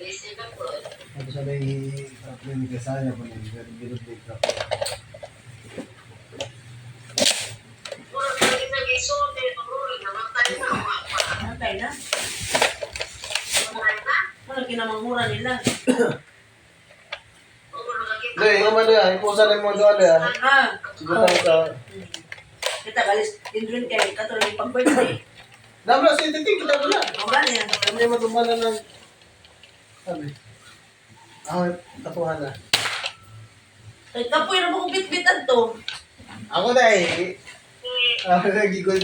Ano sa may problem ni Kasaya po ng bilog-bilog na po. Antay na. Ano kinamangura nila? Hindi, yung ano yan, ipusan rin mo doon yan. Siguro sa... Kita galis indrin kay katulad yung pag-birthday. Dami na sa ititing, kita ko na. Ang gani yan. Hindi matumalan ng... Sabi. Tapuhan na. Ay, kapoy na mo kung bit-bitan to. Ako na eh. Ako na gigol.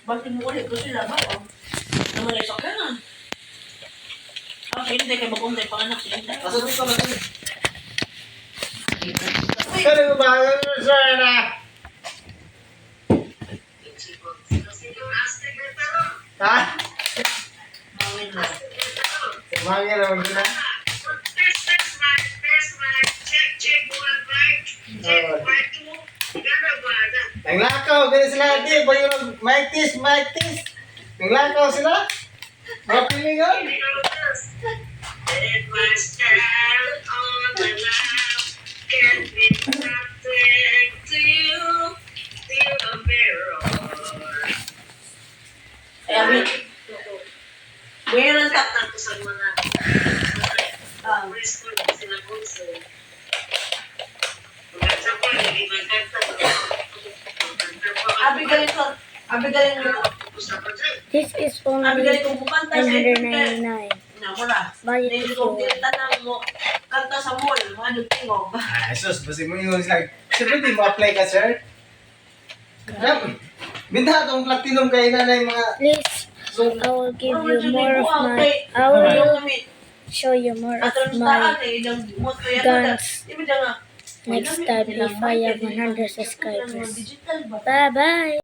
Bakit mo ulit ko sila ba? Naman ay sakya na. Hindi kay bagong tayo panganak sila. Asa dito na sila. Kaya ba? Sir na. Ha? Mawin na. Mangya na mag-ina. Nanglakaw, ganyan sila. Di, ba yung mic test. Nanglakaw sila. Mga pilingan. Kaya may... Meron ka. Abi galing mo. This is only Abi galing kong bukanta sa 999. Namura. Budget Hindi is ko yours. tinatan mo. Kanta sa mall. Mga nagtingog. Sus, basta mo yung sila. Siyempre, di mo apply ka, sir. Binta itong platinum kayo na yung mga... Please, I will give you more of my. I will show you more of my guns next time if I have 100 subscribers. Bye bye.